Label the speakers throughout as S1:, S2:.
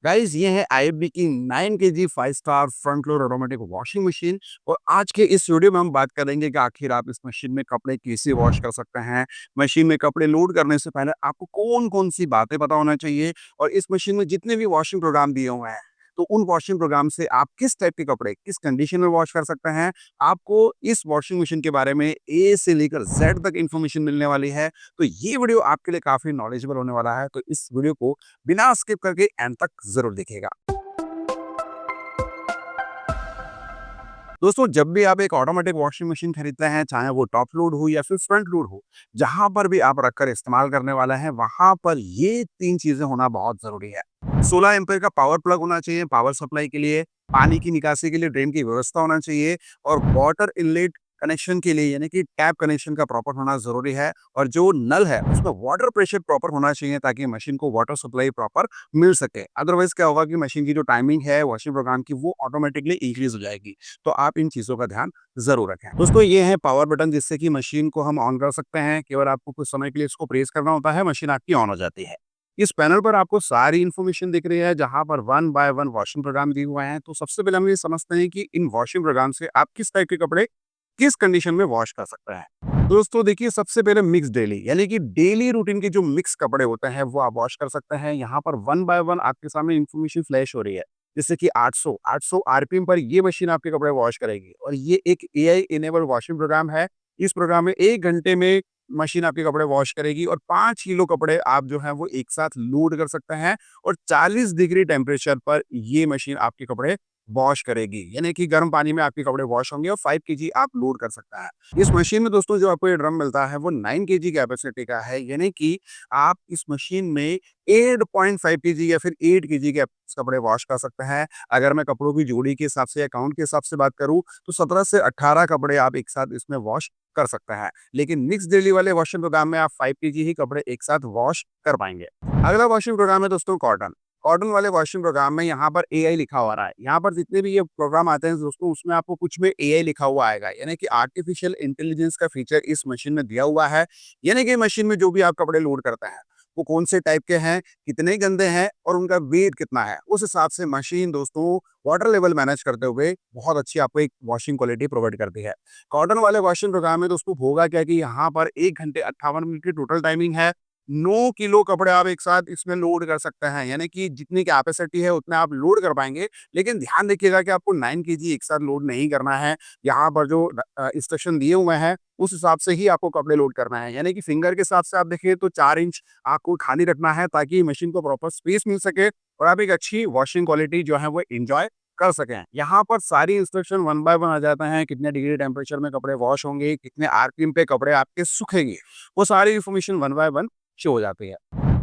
S1: Guys ये है IFB की 9 KG 5 star front load automatic washing machine. और आज के इस वीडियो में हम बात करेंगे कि आखिर आप इस मशीन में कपड़े कैसे वॉश कर सकते हैं। मशीन में कपड़े लोड करने से पहले आपको कौन-कौन सी बातें पता होना चाहिए और इस मशीन में जितने भी वॉशिंग प्रोग्राम दिए हुए हैं, तो उन वॉशिंग प्रोग्राम से आप किस टाइप के कपड़े किस कंडीशन में वॉश कर सकते हैं। आपको इस वॉशिंग मशीन के बारे में ए से लेकर जेड तक इन्फॉर्मेशन मिलने वाली है। तो ये वीडियो आपके लिए काफ़ी नॉलेजेबल होने वाला है। तो इस वीडियो को बिना स्किप करके एंड तक ज़रूर देखिएगा। दोस्तों जब भी आप एक ऑटोमेटिक वॉशिंग मशीन खरीदते हैं, चाहे वो टॉप लोड हो या फिर फ्रंट लोड हो, जहाँ पर भी आप रखकर इस्तेमाल करने वाला है, वहाँ पर ये 3 चीज़ें होना बहुत ज़रूरी है। 16 एम्पीयर का पावर प्लग होना चाहिए पावर सप्लाई के लिए, पानी की निकासी के लिए ड्रेन की व्यवस्था होना चाहिए और वाटर इनलेट कनेक्शन के लिए यानी कि टैप कनेक्शन का प्रॉपर होना ज़रूरी है। और जो नल है, उसमें वाटर प्रेशर प्रॉपर होना चाहिए ताकि मशीन को वाटर सप्लाई प्रॉपर मिल सके। अदरवाइज़ क्या होगा कि मशीन की जो टाइमिंग है वॉशिंग प्रोग्राम की, वो ऑटोमेटिकली इंक्रीज़ हो जाएगी। तो आप इन चीज़ों का ध्यान ज़रूर रखें। दोस्तों ये है पावर बटन जिससे कि मशीन को हम ऑन कर सकते हैं। केवल आपको कुछ समय के लिए इसको प्रेस करना होता है, मशीन आपकी ऑन हो जाती है। इस पैनल पर आपको सारी इन्फॉर्मेशन दिख रही है, जहाँ पर one by one washing program दिए हुए हैं। तो सबसे पहले हम ये समझते हैं कि इन वॉशिंग प्रोग्राम से आप किस टाइप के कपड़े किस कंडीशन में वॉश कर सकते हैं। दोस्तों देखिए, सबसे पहले मिक्स डेली यानी कि डेली रूटीन के जो मिक्स कपड़े होते हैं वो आप वॉश कर सकते हैं। यहाँ पर वन बाय वन आपके सामने इन्फॉर्मेशन फ्लैश हो रही है, जैसे कि 800 आरपीएम पर ये मशीन आपके कपड़े वॉश करेगी और ये एक एआई इनेबल वॉशिंग प्रोग्राम है। इस प्रोग्राम में 1 घंटे में मशीन आपके कपड़े वॉश करेगी और 5 किलो कपड़े आप जो है वो एक साथ लोड कर सकते हैं और 40 डिग्री टेम्परेचर पर ये मशीन आपके कपड़े वॉश करेगी, यानी कि गर्म पानी में आपके कपड़े वॉश होंगे और 5 केजी आप लोड कर सकता है। इस मशीन में दोस्तों जो आपको ये ड्रम मिलता है वो 9 केजी कैपेसिटी का है, यानी कि आप इस मशीन में 8.5 केजी या फिर 8 केजी के कपड़े वॉश कर सकते हैं। अगर मैं कपड़ों की जोड़ी के हिसाब से या काउंट के हिसाब से बात करूं, तो 17 से 18 कपड़े आप एक साथ इसमें वॉश कर सकते हैं। लेकिन मिक्स डेली वाले वॉशिंग प्रोग्राम में आप 5 केजी ही कपड़े एक साथ वॉश कर पाएंगे। अगला वॉशिंग प्रोग्राम है दोस्तों कॉटन। कॉटन वाले वॉशिंग प्रोग्राम में यहाँ पर एआई लिखा हुआ रहा है। यहाँ पर जितने भी ये प्रोग्राम आते हैं दोस्तों, उसमें आपको कुछ में एआई लिखा हुआ आएगा, यानी कि आर्टिफिशियल इंटेलिजेंस का फीचर इस मशीन में दिया हुआ है। यानी कि मशीन में जो भी आप कपड़े लोड करते हैं, वो कौन से टाइप के हैं, कितने गंदे हैं और उनका वेट कितना है, उस हिसाब से मशीन दोस्तों वाटर लेवल मैनेज करते हुए बहुत अच्छी आपको एक वॉशिंग क्वालिटी प्रोवाइड करती है। कॉटन वाले वॉशिंग प्रोग्राम में दोस्तों होगा क्या कि यहाँ पर 1 घंटे 58 मिनट की टोटल टाइमिंग है। 9 किलो कपड़े आप एक साथ इसमें लोड कर सकते हैं, यानी कि जितनी कैपेसिटी है उतने आप लोड कर पाएँगे। लेकिन ध्यान रखिएगा कि आपको 9 केजी एक साथ लोड नहीं करना है। यहाँ पर जो इंस्ट्रक्शन दिए हुए हैं, उस हिसाब से ही आपको कपड़े लोड करना है। यानी कि फिंगर के हिसाब से आप देखिए तो 4 इंच आपको खाली रखना है ताकि मशीन को प्रॉपर स्पेस मिल सके और आप एक अच्छी वॉशिंग क्वालिटी जो है वो एन्जॉय कर सकें। यहाँ पर सारी इंस्ट्रक्शन वन बाय वन आ जाते हैं, कितने डिग्री टेम्परेचर में कपड़े वॉश होंगे, कितने आरपीएम पे कपड़े आपके सूखेंगे। वो सारी information one by one show हो जाती है।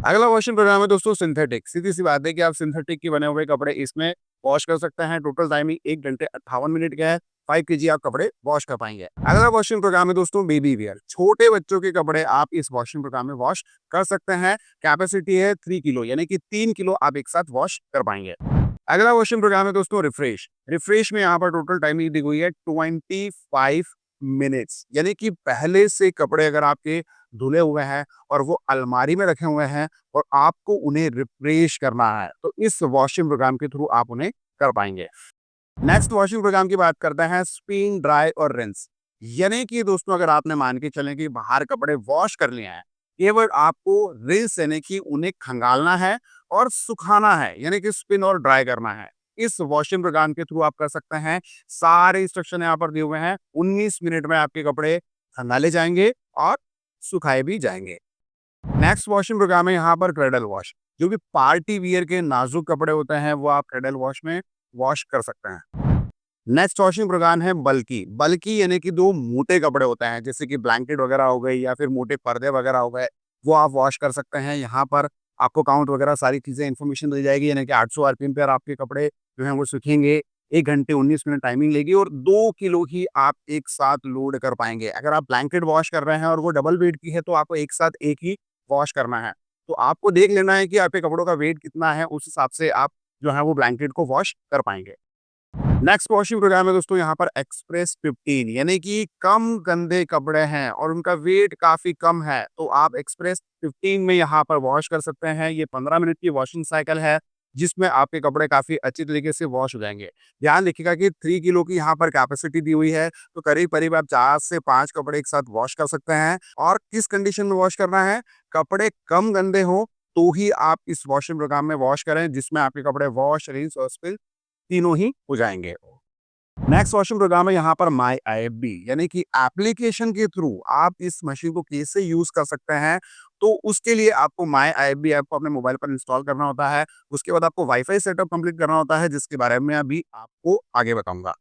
S1: अगला वॉशिंग प्रोग्राम है दोस्तों सिंथेटिक। सीधी-सी बात है कि आप सिंथेटिक के बने हुए कपड़े इसमें वॉश कर सकते हैं। टोटल टाइमिंग 1 घंटे 58 मिनट का है। 5 केजी आप कपड़े वॉश कर पाएँगे। अगला वॉशिंग प्रोग्राम है दोस्तों बेबी वियर। छोटे बच्चों के कपड़े आप इस वॉशिंग प्रोग्राम में वॉश कर सकते हैं। कैपेसिटी है 3 किलो, यानी कि 3 किलो आप एक साथ वॉश कर पाएँगे। अगला वॉशिंग प्रोग्राम है दोस्तों रिफ्रेश। रिफ्रेश में यहाँ पर टोटल टाइमिंग दी हुई है 25 मिनट्स, यानी कि पहले से कपड़े अगर आपके धुले हुए हैं और वो अलमारी में रखे हुए हैं और आपको उन्हें रिफ्रेश करना है, तो इस वॉशिंग प्रोग्राम के थ्रू आप उन्हें कर पाएँगे। नेक्स्ट वॉशिंग प्रोग्राम की बात करते हैं स्पिन, ड्राई और रिंस। यानी कि दोस्तों अगर आपने मान के चलें कि बाहर कपड़े वॉश कर लिए हैं, केवल आपको रिंस यानी कि उन्हें खंगालना है और सुखाना है, यानी कि स्पिन और ड्राई करना है। इस वॉशिंग प्रोग्राम के थ्रू आप कर सकते हैं। सारे इंस्ट्रक्शन यहाँ पर दिए हुए हैं। 19 मिनट में आपके कपड़े खंगाले जाएंगे और सुखाए भी जाएंगे। नेक्स्ट वॉशिंग प्रोग्राम है यहाँ पर क्रेडल वॉश। जो भी पार्टी वियर के नाजुक कपड़े होते हैं वो आप क्रेडल वॉश में वॉश कर सकते हैं। नेक्स्ट वॉशिंग प्रोग्राम है बल्की। बल्की यानी कि 2 मोटे कपड़े होते हैं, जैसे कि ब्लैंकेट वगैरह हो गई या फिर मोटे पर्दे वगैरह हो गए, वो आप वॉश कर सकते हैं। यहाँ पर आपको काउंट वगैरह सारी चीज़ें इन्फॉर्मेशन दी जाएगी, यानी कि 800 आरपीएम पर आपके कपड़े जो हैं वो सूखेंगे। 1 घंटे 19 मिनट टाइमिंग लेगी और 2 किलो ही आप एक साथ लोड कर पाएँगे। अगर आप ब्लैंकेट वॉश कर रहे हैं और वो डबल वेट की है, तो आपको एक साथ एक ही वॉश करना है। तो आपको देख लेना है कि आपके कपड़ों का वेट कितना है, उस हिसाब से आप जो है वो ब्लैंकेट को वॉश कर पाएँगे। नेक्स्ट वॉशिंग प्रोग्राम है दोस्तों यहाँ पर एक्सप्रेस 15, यानी कि कम गंदे कपड़े हैं और उनका वेट काफी कम है, तो आप एक्सप्रेस 15 में यहाँ पर वॉश कर सकते हैं। ये 15 मिनट की वॉशिंग साइकिल है, जिसमें आपके कपड़े काफ़ी अच्छी तरीके से वॉश हो जाएँगे। ध्यान रखिएगा कि 3 किलो की यहाँ पर कैपेसिटी दी हुई है, तो करीब-करीब आप 4 से 5 कपड़े एक साथ वॉश कर सकते हैं। और किस कंडीशन में वॉश करना है? कपड़े कम गंदे हों, तो ही आप इस वॉशिंग प्रोग्राम में वॉश करें, जिसमें आपके कपड़े वॉश, रिंस और स्पिन तीनों ही हो जाएँगे। नेक्स्ट वॉशिंग प्रोग्राम है यहाँ पर माई आईएफबी, यानी कि एप्लीकेशन के थ्रू आप इस मशीन को कैसे यूज कर सकते हैं। तो उसके लिए आपको माई आईएफबी ऐप को अपने मोबाइल पर इंस्टॉल करना होता है। उसके बाद आपको वाईफाई सेटअप कंप्लीट करना होता है, जिसके बारे में अभी आपको आगे बताऊंगा।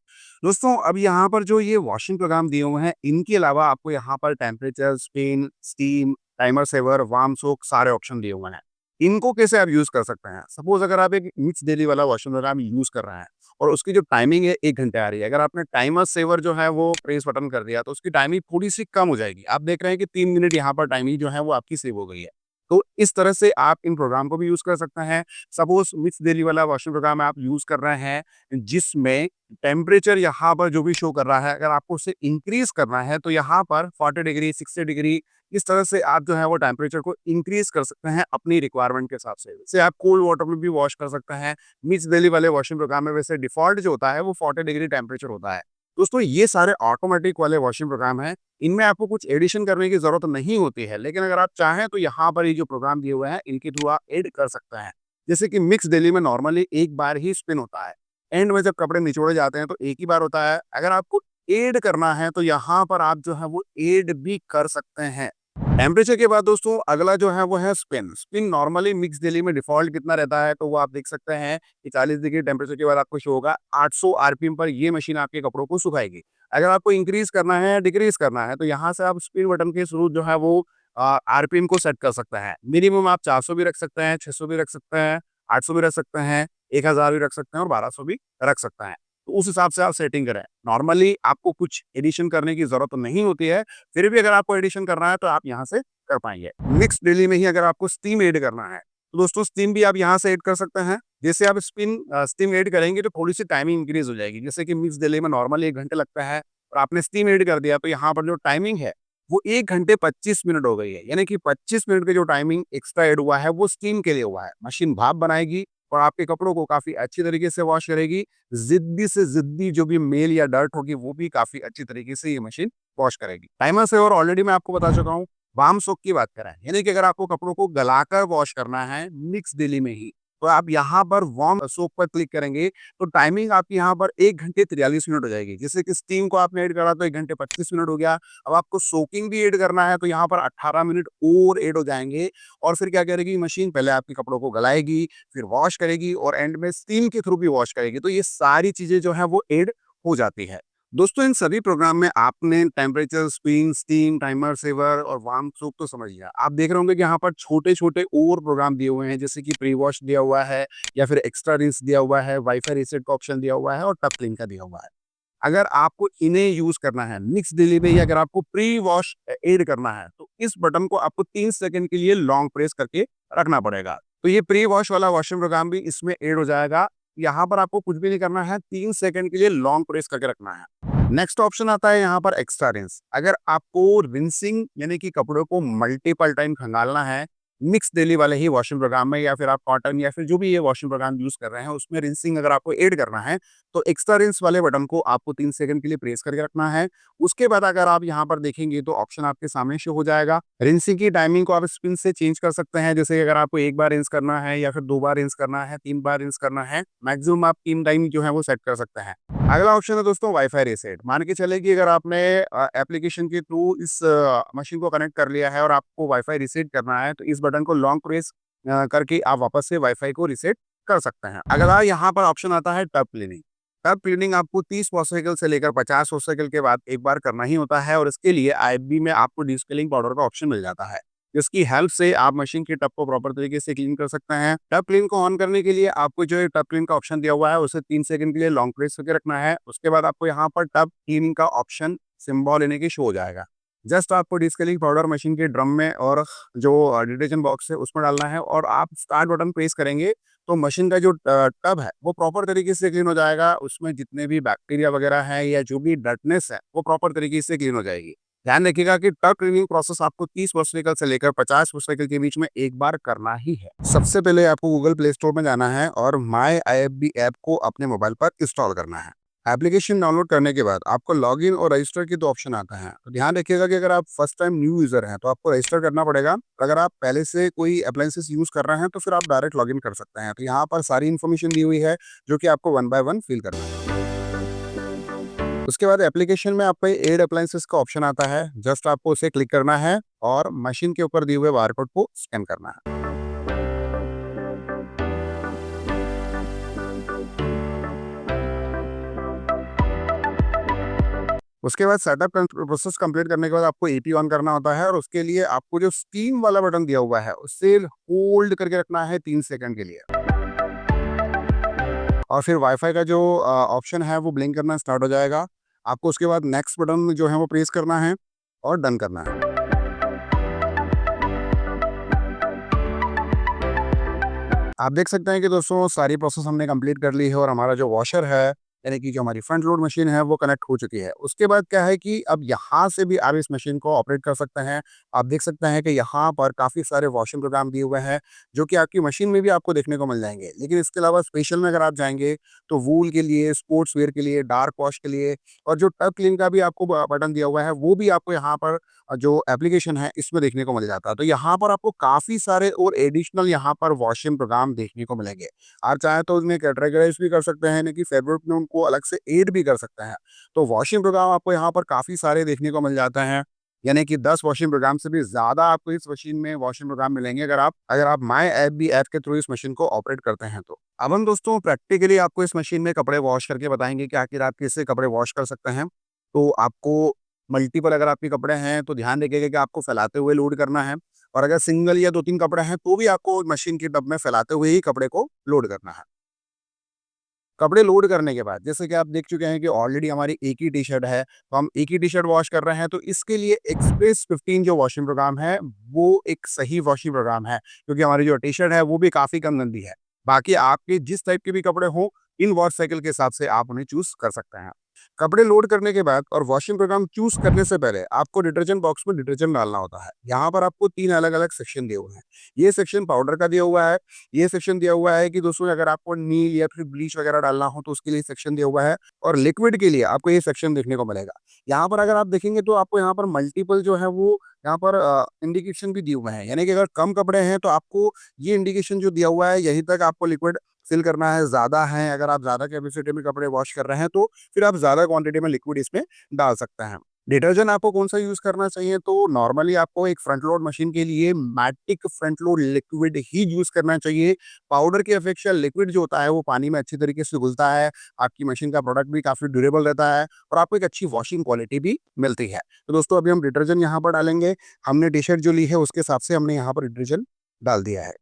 S1: दोस्तों, अब यहाँ पर जो ये वॉशिंग प्रोग्राम दिए हुए हैं, इनके अलावा आपको यहाँ पर temperature, spin, steam, timer saver, warm soak सारे ऑप्शन दिए हुए हैं। इनको कैसे आप यूज कर सकते हैं? सपोज अगर आप एक मिक्स डेली वाला वॉशिंग प्रोग्राम यूज कर रहे हैं और उसकी जो टाइमिंग है 1 घंटे आ रही है। अगर आपने टाइमर सेवर जो है वो प्रेस बटन कर दिया, तो उसकी टाइमिंग थोड़ी-सी कम हो जाएगी। आप देख रहे हैं कि 3 मिनट यहाँ पर टाइमिंग जो है वो आपकी सेव हो गई है। तो इस तरह से आप इन प्रोग्राम को भी यूज़ कर सकते हैं। सपोज़ मिक्स डेली वाला वॉशिंग प्रोग्राम आप यूज़ कर रहे हैं, जिसमें टेम्परेचर यहाँ पर जो भी शो कर रहा है, अगर आपको उसे इंक्रीज़ करना है, तो यहाँ पर 40 डिग्री, 60 डिग्री इस तरह से आप जो है वो टेम्परेचर को इंक्रीज़ कर सकते हैं अपनी रिक्वायरमेंट के हिसाब से। इसे आप कोल्ड वाटर में भी वॉश कर सकते हैं। मिक्स डेली वाले वॉशिंग प्रोग्राम में वैसे डिफ़ॉल्ट जो होता है वो 40 डिग्री टेम्परेचर होता है। दोस्तों, ये सारे ऑटोमेटिक वाले वॉशिंग प्रोग्राम हैं। इनमें आपको कुछ एडिशन करने की ज़रूरत नहीं होती है, लेकिन अगर आप चाहें तो यहाँ पर ये जो प्रोग्राम दिए हुए हैं, इनके थ्रू आप ऐड कर सकते हैं। जैसे कि मिक्स डेली में नॉर्मली एक बार ही स्पिन होता है। एंड में जब कपड़े निचोड़े जाते हैं तो एक ही बार होता है। अगर आपको ऐड करना है तो यहाँ पर आप जो है वो ऐड भी कर सकते हैं। टेम्परेचर के बाद दोस्तों अगला जो है वो है spin. Spin normally mix daily में डिफ़ॉल्ट कितना रहता है, तो वो आप देख सकते हैं कि 40 डिग्री टेम्परेचर के बाद आपको शो होगा 800 आरपीएम पर ये मशीन आपके कपड़ों को सुखाएगी। अगर आपको इंक्रीज़ करना है या डिक्रीज़ करना है, तो यहाँ से आप स्पिन बटन के थ्रू जो है वो आरपीएम को सेट कर सकते हैं। मिनिमम आप 400 भी रख सकते हैं, 600 भी रख सकते हैं, 800 भी रख सकते हैं, 1000 भी रख सकते हैं और 1200 भी रख सकते हैं। तो उस हिसाब से आप सेटिंग करें। नॉर्मली आपको कुछ एडिशन करने की ज़रूरत नहीं होती है, फिर भी अगर आपको एडिशन करना है तो आप यहाँ से कर पाएँगे। मिक्स डेली में ही अगर आपको स्टीम ऐड करना है, तो दोस्तों स्टीम भी आप यहाँ से ऐड कर सकते हैं। जैसे आप स्टीम ऐड करेंगे तो थोड़ी-सी टाइमिंग इंक्रीज़ हो जाएगी। जैसे कि मिक्स डेली में नॉर्मली 1 घंटे लगता है और आपने स्टीम ऐड कर दिया, तो यहाँ पर जो टाइमिंग है वो 1 घंटे 25 मिनट हो गई है। यानी कि 25 मिनट की जो टाइमिंग एक्स्ट्रा ऐड हुआ है वो स्टीम के लिए हुआ है। मशीन भाप बनाएगी और आपके कपड़ों को काफ़ी अच्छी तरीके से वॉश करेगी। ज़िद्दी से ज़िद्दी जो भी मेल या डर्ट होगी वो भी काफ़ी अच्छी तरीके से ये मशीन वॉश करेगी। टाइमर से और ऑलरेडी मैं आपको बता चुका हूँ। वार्म सोक की बात करें, यानी कि अगर आपको कपड़ों को गलाकर वॉश करना है मिक्स डेली में ही, तो आप यहाँ पर वार्म सोक पर क्लिक करेंगे, तो टाइमिंग आपकी यहाँ पर 1 घंटे 43 मिनट हो जाएगी। जैसे कि स्टीम को आपने ऐड करा तो 1 घंटे 25 मिनट हो गया। अब आपको सोकिंग भी ऐड करना है तो यहाँ पर 18 मिनट और ऐड हो जाएँगे और फिर क्या करेगी मशीन, पहले आपके कपड़ों को गलाएगी, फिर वॉश करेगी और एंड में स्टीम के थ्रू भी वॉश करेगी। तो ये सारी चीज़ें जो हैं वो ऐड हो जाती है। दोस्तों, इन सभी प्रोग्राम में आपने temperature, spin, steam, timer saver और वार्म सोक तो समझ लिया। आप देख रहे होंगे कि यहाँ पर छोटे-छोटे और प्रोग्राम दिए हुए हैं, जैसे कि प्री वॉश दिया हुआ है या फिर एक्स्ट्रा रिंस दिया हुआ है, वाईफाई रीसेट का ऑप्शन दिया हुआ है और टब क्लीन का दिया हुआ है। अगर आपको इन्हें यूज़ करना है मिक्स डेली में या अगर आपको प्री वॉश ऐड करना है, तो इस बटन को आपको 3 सेकंड के लिए लॉन्ग प्रेस करके रखना पड़ेगा। तो ये प्री वॉश वाला वॉशिंग प्रोग्राम भी इसमें ऐड हो जाएगा। यहाँ पर आपको कुछ भी नहीं करना है, 3 सेकंड के लिए लॉन्ग प्रेस करके रखना है। नेक्स्ट ऑप्शन आता है यहाँ पर एक्स्ट्रा रिंस। अगर आपको रिंसिंग यानी कि कपड़ों को मल्टीपल टाइम खंगालना है, मिक्स डेली वाले ही वॉशिंग प्रोग्राम में या फिर आप कॉटन या फिर जो भी ये वॉशिंग प्रोग्राम यूज़ कर रहे हैं, उसमें रिंसिंग अगर आपको ऐड करना है, तो एक्स्ट्रा रिंस वाले बटन को आपको 3 सेकंड के लिए प्रेस करके रखना है। उसके बाद अगर आप यहाँ पर देखेंगे तो ऑप्शन आपके सामने शो हो जाएगा। रिंसिंग की टाइमिंग को आप स्पिन से चेंज कर सकते हैं। जैसे अगर आपको 1 बार रिंस करना है या फिर 2 बार रिंस करना है, 3 बार रिंस करना है, मैक्सिमम आप 3 टाइम जो है वो सेट कर सकते हैं। अगला ऑप्शन है दोस्तों वाईफाई रीसेट। मान के चले कि अगर आपने एप्लीकेशन के थ्रू इस मशीन को कनेक्ट कर लिया है और आपको वाईफाई रीसेट करना है, तो इस बटन को लॉन्ग प्रेस करके आप वापस से वाईफाई को रीसेट कर सकते हैं। अगला यहाँ पर ऑप्शन आता है टब क्लीनिंग। टब क्लीनिंग आपको 30 वॉट से लेकर 50 वॉट के बाद एक बार करना ही होता है और इसके लिए आईएफबी में आपको डिस्केलिंग पाउडर का ऑप्शन मिल जाता है, जिसकी हेल्प से आप मशीन के टब को प्रॉपर तरीके से क्लीन कर सकते हैं। टब क्लीन को ऑन करने के लिए आपको जो टब क्लीन का ऑप्शन दिया हुआ है उसे 3 सेकंड के लिए लॉन्ग प्रेस करके रखना है। उसके बाद आपको यहाँ पर टब क्लीनिंग का ऑप्शन सिंबल लेने की शो हो जाएगा। जस्ट आपको डिस्केलिंग पाउडर मशीन के ड्रम में और जो डिटर्जेंट बॉक्स है उसमें डालना है और आप स्टार्ट बटन प्रेस करेंगे तो मशीन का जो टब है वो प्रॉपर तरीके से क्लीन हो जाएगा। उसमें जितने भी बैक्टीरिया वगैरह हैं या जो भी डर्टनेस है वो प्रॉपर तरीके से क्लीन हो जाएगी। ध्यान रखिएगा कि टब क्लीनिंग प्रोसेस आपको 30 वॉश साइकिल से लेकर 50 वॉश साइकिल के बीच में एक बार करना ही है। सबसे पहले आपको गूगल प्ले स्टोर में जाना है और माई आईएफबी ऐप को अपने मोबाइल पर इंस्टॉल करना है। एप्लीकेशन डाउनलोड करने के बाद आपको लॉगिन और रजिस्टर की 2 ऑप्शन आता है। तो ध्यान रखिएगा कि अगर आप फर्स्ट टाइम न्यू यूज़र हैं, तो आपको रजिस्टर करना पड़ेगा। अगर आप पहले से कोई अप्लायंसेस यूज़ कर रहे हैं, तो फिर आप डायरेक्ट लॉगिन कर सकते हैं। तो यहाँ पर सारी इन्फॉर्मेशन दी हुई है, जो कि आपको वन बाय वन फिल करना है। उसके बाद एप्लीकेशन में आपको एड अप्लायंसेस का ऑप्शन आता है। जस्ट आपको उसे क्लिक करना है और मशीन के ऊपर दिए हुए बारकोड को स्कैन करना है। उसके बाद सेटअप प्रोसेस कंप्लीट करने के बाद आपको एपी ऑन करना होता है और उसके लिए आपको जो स्क्रीन वाला बटन दिया हुआ है उससे होल्ड करके रखना है 3 सेकंड के लिए। और फिर वाईफाई का जो ऑप्शन है वो ब्लिंक करना स्टार्ट हो जाएगा। आपको उसके बाद नेक्स्ट बटन जो है वो प्रेस करना है और डन करना है। आप देख सकते हैं कि दोस्तों सारी प्रोसेस हमने कंप्लीट कर ली है और हमारा जो वॉशर है, यानी कि जो हमारी फ्रंट लोड मशीन है, वो कनेक्ट हो चुकी है। उसके बाद क्या है कि अब यहाँ से भी आप इस मशीन को ऑपरेट कर सकते हैं। आप देख सकते हैं कि यहाँ पर काफ़ी सारे वॉशिंग प्रोग्राम दिए हुए हैं, जो कि आपकी मशीन में भी आपको देखने को मिल जाएँगे। लेकिन इसके अलावा स्पेशल में अगर आप जाएँगे, तो वूल के लिए, स्पोर्ट्स वियर के लिए, डार्क वॉश के लिए और जो टब क्लीन का भी आपको बटन दिया हुआ है, वो भी आपको यहाँ पर जो एप्लीकेशन है, इसमें देखने को मिल जाता है। तो यहाँ पर आपको काफ़ी सारे और एडिशनल यहाँ पर वॉशिंग प्रोग्राम देखने को मिलेंगे। आप चाहें तो उसमें कैटेगराइज़ भी कर सकते हैं, यानी कि फेवरेट में उनको अलग से ऐड भी कर सकते हैं। तो वॉशिंग प्रोग्राम आपको यहाँ पर काफ़ी सारे देखने को मिल जाते हैं, यानी कि 10 वॉशिंग प्रोग्राम से भी ज़्यादा आपको इस मशीन में वॉशिंग प्रोग्राम मिलेंगे, अगर आप माई एफबी ऐप के थ्रू इस मशीन को ऑपरेट करते हैं तो। अब हम दोस्तों प्रैक्टिकली आपको इस मशीन में कपड़े वॉश करके बताएँगे कि आखिर आप कैसे कपड़े वॉश कर सकते हैं। तो आपको मल्टीपल अगर आपके कपड़े हैं, तो ध्यान रखिएगा कि आपको फैलाते हुए लोड करना है और अगर सिंगल या 2-3 कपड़े हैं, तो भी आपको मशीन के टब में फैलाते हुए ही कपड़े को लोड करना है। कपड़े लोड करने के बाद जैसे कि आप देख चुके हैं कि ऑलरेडी हमारी एक ही टी-शर्ट है, तो हम एक ही टी-शर्ट वॉश कर रहे हैं, तो इसके लिए एक्सप्रेस 15 जो वॉशिंग प्रोग्राम है, वो एक सही वॉशिंग प्रोग्राम है, क्योंकि हमारी जो टी-शर्ट है, वो भी काफ़ी कम गंदी है। बाकी आपके जिस टाइप के भी कपड़े हों, इन वॉश साइकिल के हिसाब से आप उन्हें चूज़ कर सकते हैं। कपड़े लोड करने के बाद और वॉशिंग प्रोग्राम चूज़ करने से पहले आपको डिटर्जेंट बॉक्स में डिटर्जेंट डालना होता है। यहाँ पर आपको 3 अलग-अलग सेक्शन दिए हुए हैं। ये सेक्शन पाउडर का दिया हुआ है, ये सेक्शन दिया हुआ है कि दोस्तों अगर आपको नील या फिर ब्लीच वगैरह डालना हो तो उसके लिए सेक्शन दिया हुआ है और लिक्विड के लिए आपको ये सेक्शन देखने को मिलेगा। यहाँ पर अगर आप देखेंगे तो आपको यहाँ पर मल्टीपल जो है वो यहाँ पर इंडिकेशन भी दिए हुए हैं। यानी कि अगर कम कपड़े हैं तो आपको ये इंडिकेशन जो दिया हुआ है यहीं तक आपको लिक्विड फिल करना है, ज़्यादा है अगर आप ज़्यादा कैपेसिटी में कपड़े वॉश कर रहे हैं तो फिर आप ज़्यादा क्वांटिटी में लिक्विड इसमें डाल सकते हैं। डिटर्जेंट आपको कौन-सा यूज़ करना चाहिए तो नॉर्मली आपको एक फ्रंट लोड मशीन के लिए मैटिक फ्रंट लोड लिक्विड ही यूज़ करना चाहिए। पाउडर की अपेक्षा लिक्विड जो होता है वो पानी में अच्छी तरीके से घुलता है, आपकी मशीन का प्रोडक्ट भी काफ़ी ड्यूरेबल रहता है और आपको एक अच्छी वॉशिंग क्वालिटी भी मिलती है। तो दोस्तों अभी हम डिटर्जेंट यहाँ पर डालेंगे। हमने टी-शर्ट जो ली है उसके हिसाब से हमने यहाँ पर डिटर्जेंट डाल दिया है।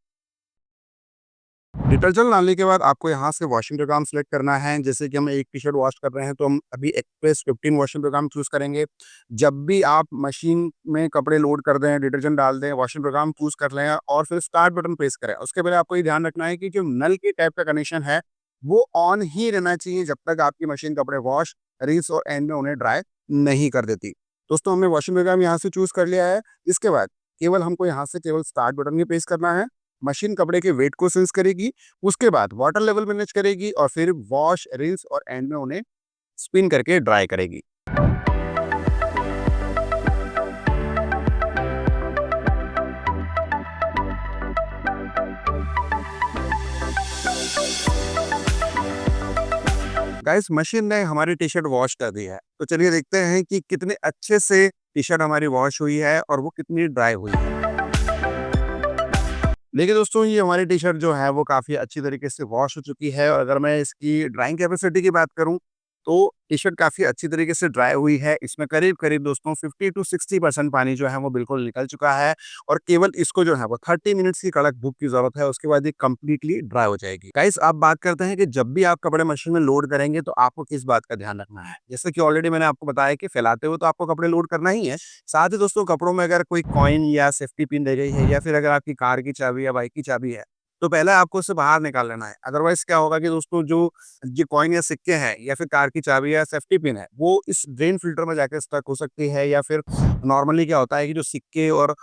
S1: डिटर्जेंट डालने के बाद आपको यहाँ से वॉशिंग प्रोग्राम सेलेक्ट करना है। जैसे कि हम एक टी-शर्ट वॉश कर रहे हैं तो हम अभी एक्सप्रेस 15 वॉशिंग प्रोग्राम चूज़ करेंगे। जब भी आप मशीन में कपड़े लोड कर दें, डिटर्जेंट डाल दें, वॉशिंग प्रोग्राम चूज़ कर लें और फिर स्टार्ट बटन प्रेस करें। उसके पहले आपको ये ध्यान रखना है कि जो नल के टैप का कनेक्शन है, वो ऑन ही रहना चाहिए जब तक आपकी मशीन कपड़े वॉश, रिंस और एंड में उन्हें ड्राई नहीं कर देती। दोस्तों हमने वॉशिंग प्रोग्राम यहाँ से चूज़ कर लिया है। इसके बाद केवल हमको यहाँ से केवल स्टार्ट बटन ही प्रेस करना है। मशीन कपड़े के वेट को सेंस करेगी, उसके बाद वाटर लेवल मैनेज करेगी और फिर वॉश, रिंस और एंड में उन्हें स्पिन करके ड्राई करेगी। गाइस मशीन ने हमारी टी-शर्ट वॉश कर दी है। तो चलिए देखते हैं कि कितने अच्छे से टी-शर्ट हमारी वॉश हुई है और वो कितनी ड्राई हुई है। देखिए दोस्तों ये हमारी टी-शर्ट जो है वो काफ़ी अच्छी तरीके से वॉश हो चुकी है और अगर मैं इसकी ड्राइंग कैपेसिटी की बात करूँ तो टी-शर्ट काफ़ी अच्छी तरीके से ड्राई हुई है। इसमें करीब-करीब दोस्तों 50 टू 60% पानी जो है वो बिल्कुल निकल चुका है और केवल इसको जो है वो 30 मिनट्स की कड़क धूप की ज़रूरत है, उसके बाद ये कंप्लीटली ड्राई हो जाएगी। गाइस आप बात करते हैं कि जब भी आप कपड़े मशीन में लोड करेंगे तो आपको किस बात का ध्यान रखना है। जैसे कि ऑलरेडी मैंने आपको बताया कि फैलाते हुए तो आपको कपड़े लोड करना ही है। साथ ही दोस्तों कपड़ों में अगर कोई कॉइन या सेफ्टी पिन रह गई है या फिर अगर आपकी कार की चाबी या बाइक की चाबी है, तो पहले आपको उसे बाहर निकाल लेना है। अदरवाइज़ क्या होगा कि दोस्तों जो ये कॉइन या सिक्के हैं या फिर कार की चाबी या सेफ्टी पिन है, वो इस ड्रेन फ़िल्टर में जाके स्टक हो सकती है या फिर नॉर्मली क्या होता है कि जो सिक्के और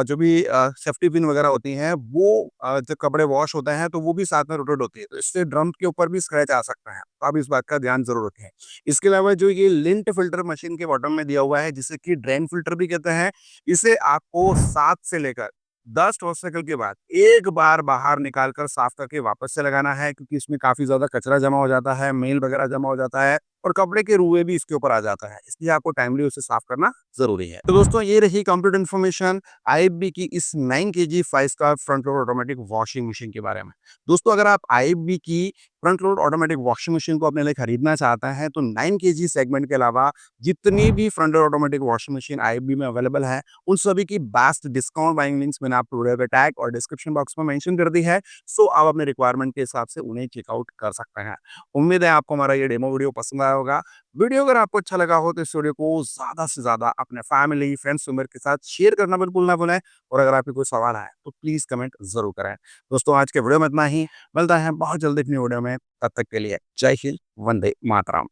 S1: जो भी सेफ्टी पिन वगैरह होती हैं, वो जब कपड़े वॉश होते हैं, तो वो भी साथ में रोटेट होती है। तो इससे ड्रम के ऊपर भी स्क्रैच आ सकता है। तो आप इस बात का ध्यान ज़रूर रखें। इसके अलावा जो ये लिंट फ़िल्टर मशीन के बॉटम में दिया हुआ है, जिसे कि ड्रेन फ़िल्टर भी कहते हैं, इसे आपको 7 से लेकर 10 ठोस साइकिल के बाद एक बार बाहर निकाल कर साफ करके वापस से लगाना है, क्योंकि इसमें काफ़ी ज़्यादा कचरा जमा हो जाता है, मैल वगैरह जमा हो जाता है और कपड़े के रुए भी इसके ऊपर आ जाता है। इसलिए आपको टाइमली उसे साफ करना ज़रूरी है। तो दोस्तों ये रही कंप्लीट इन्फॉर्मेशन आईएफबी की इस 9 KG 5 star front load automatic washing machine के बारे में। दोस्तों अगर आप आईएफबी की front load automatic washing machine को अपने लिए खरीदना चाहते हैं, तो 9 केजी सेगमेंट के अलावा जितनी भी front load automatic washing machine IFB में अवेलेबल है, उन सभी की बेस्ट डिस्काउंट बाइंग लिंक्स मैंने आपको वीडियो के टैग और डिस्क्रिप्शन बॉक्स में मेंशन कर दी है। सो आप अपने रिक्वायरमेंट के हिसाब से उन्हें चेकआउट कर सकते हैं। उम्मीद है आपको हमारा ये डेमो वीडियो पसंद आया होगा। वीडियो अगर आपको अच्छा लगा हो तो इस वीडियो को ज़्यादा से ज़्यादा अपने फैमिली, फ्रेंड्स, मेंबर के साथ शेयर करना बिल्कुल ना भूलें और अगर आपके कोई सवाल आए तो प्लीज़ कमेंट ज़रूर करें। दोस्तों आज के वीडियो में इतना ही। मिलता है बहुत जल्दी अपनी वीडियो में। तब तक के लिए जय हिंद, वंदे मातरम।